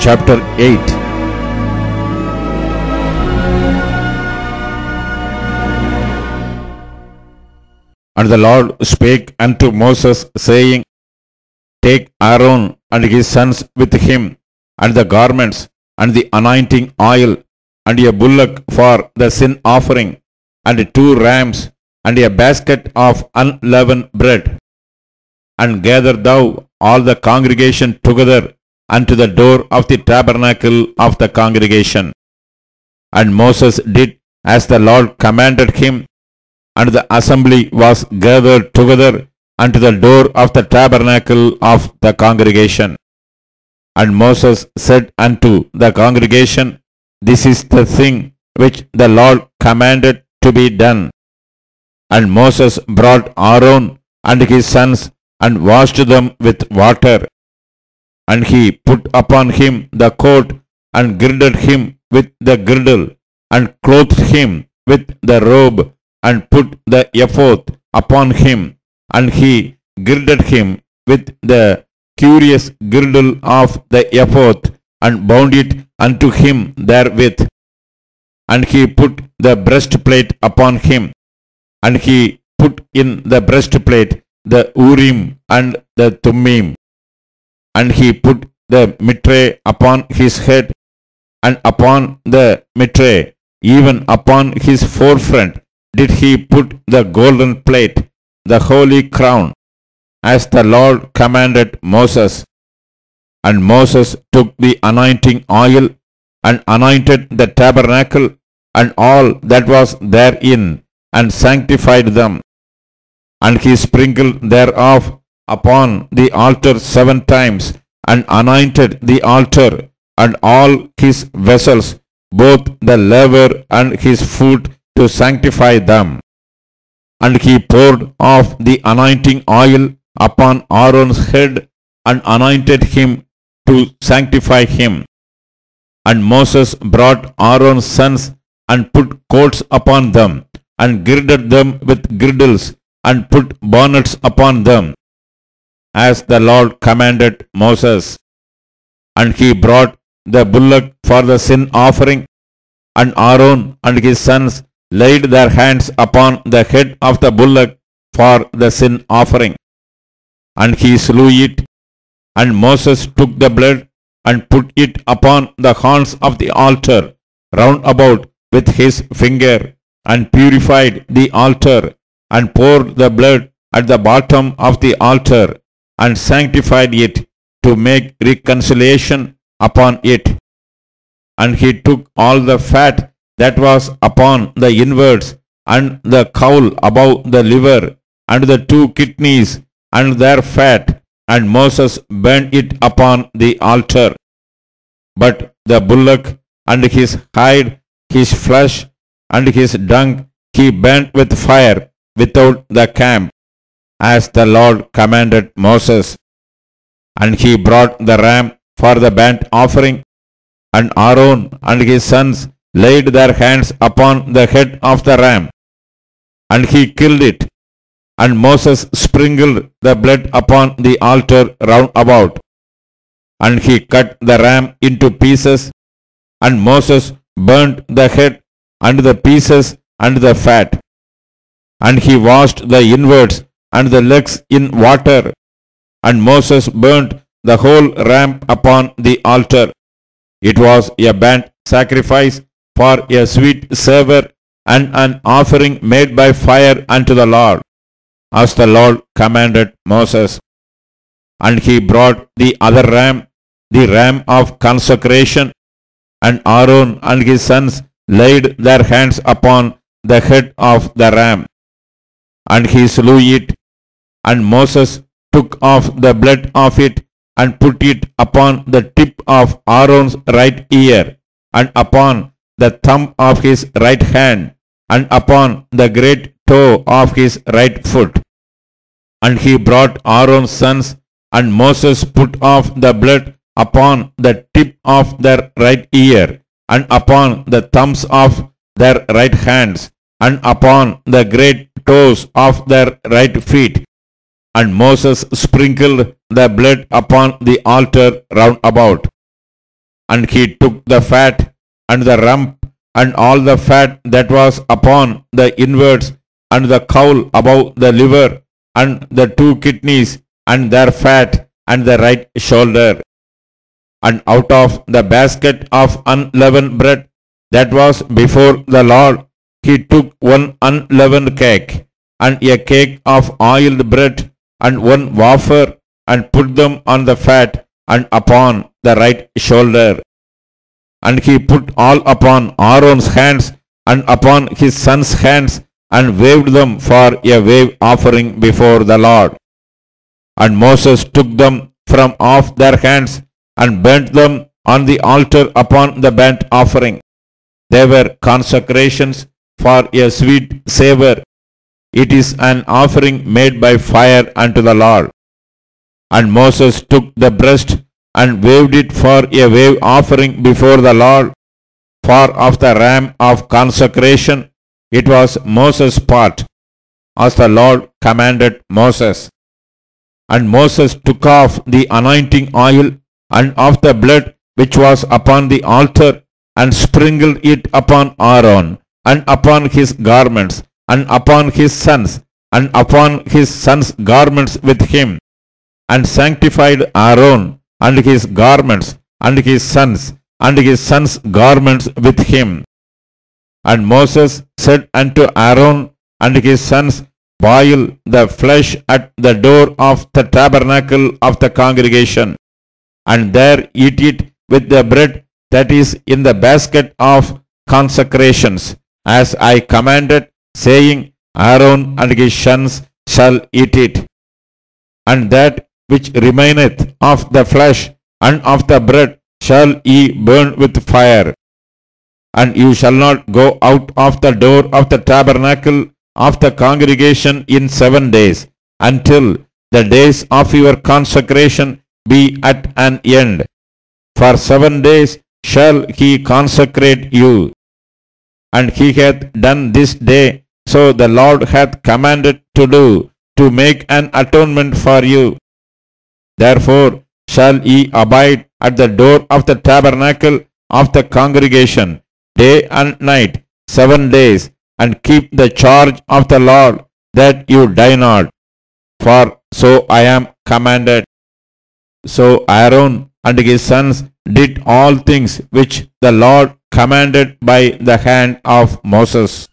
chapter 8. And the Lord spake unto Moses, saying, Take Aaron and his sons with him, and the garments, and the anointing oil, and a bullock for the sin offering, and 2 rams, and a basket of unleavened bread. And gather thou all the congregation together unto the door of the tabernacle of the congregation. And Moses did as the Lord commanded him, and the assembly was gathered together unto the door of the tabernacle of the congregation. And Moses said unto the congregation, This is the thing which the Lord commanded to be done. And Moses brought Aaron and his sons, and washed them with water. And he put upon him the coat, and girded him with the girdle, and clothed him with the robe, and put the ephod upon him, and he girded him with the curious girdle of the ephod, and bound it unto him therewith. And he put the breastplate upon him, and he put in the breastplate the Urim and the Thummim. And he put the mitre upon his head, and upon the mitre, even upon his forefront, did he put the golden plate, the holy crown, as the Lord commanded Moses. And Moses took the anointing oil, and anointed the tabernacle, and all that was therein, and sanctified them. And he sprinkled thereof upon the altar 7 times, and anointed the altar, and all his vessels, both the laver and his foot, to sanctify them. And he poured off the anointing oil upon Aaron's head, and anointed him to sanctify him. And Moses brought Aaron's sons, and put coats upon them, and girded them with girdles, and put bonnets upon them, as the Lord commanded Moses. And he brought the bullock for the sin offering, and Aaron and his sons laid their hands upon the head of the bullock for the sin offering. And he slew it, and Moses took the blood, and put it upon the horns of the altar round about with his finger, and purified the altar, and poured the blood at the bottom of the altar, and sanctified it, to make reconciliation upon it. And he took all the fat that was upon the inwards, and the caul above the liver, and the 2 kidneys, and their fat, and Moses burned it upon the altar. But the bullock, and his hide, his flesh, and his dung, he burnt with fire without the camp, as the Lord commanded Moses. And he brought the ram for the burnt offering, and Aaron and his sons laid their hands upon the head of the ram, and he killed it. And Moses sprinkled the blood upon the altar round about. And he cut the ram into pieces, and Moses burnt the head, and the pieces, and the fat. And he washed the inwards and the legs in water, and Moses burnt the whole ram upon the altar. It was a burnt sacrifice for a sweet savour, and an offering made by fire unto the Lord, as the Lord commanded Moses. And he brought the other ram, the ram of consecration, and Aaron and his sons laid their hands upon the head of the ram. And he slew it, and Moses took off the blood of it, and put it upon the tip of Aaron's right ear, and upon the thumb of his right hand, and upon the great toe of his right foot. And he brought Aaron's sons, and Moses put off the blood upon the tip of their right ear, and upon the thumbs of their right hands, and upon the great toes of their right feet. And Moses sprinkled the blood upon the altar round about. And he took the fat and the rump and all the fat that was upon the inwards and the caul above the liver and the two kidneys and their fat and the right shoulder. And out of the basket of unleavened bread that was before the Lord, he took one unleavened cake and a cake of oiled bread and one wafer, and put them on the fat and upon the right shoulder. And he put all upon Aaron's hands and upon his son's hands, and waved them for a wave offering before the Lord. And Moses took them from off their hands and burnt them on the altar upon the burnt offering. They were consecrations for a sweet savour. It is an offering made by fire unto the Lord. And Moses took the breast and waved it for a wave offering before the Lord. For of the ram of consecration it was Moses' part, as the Lord commanded Moses. And Moses took off the anointing oil and of the blood which was upon the altar, and sprinkled it upon Aaron, and upon his garments, and upon his sons, and upon his sons' garments with him, and sanctified Aaron and his garments, and his sons' garments with him. And Moses said unto Aaron and his sons, boil the flesh at the door of the tabernacle of the congregation, and there eat it with the bread that is in the basket of consecrations, as I commanded, saying, Aaron and his sons shall eat it. And that which remaineth of the flesh and of the bread shall ye burn with fire. And you shall not go out of the door of the tabernacle of the congregation in 7 days, until the days of your consecration be at an end. For 7 days shall he consecrate you. And he hath done this day, so the Lord hath commanded to do, to make an atonement for you. Therefore shall ye abide at the door of the tabernacle of the congregation, day and night, 7 days, and keep the charge of the Lord, that you die not. For so I am commanded. So Aaron and his sons did all things which the Lord commanded by the hand of Moses.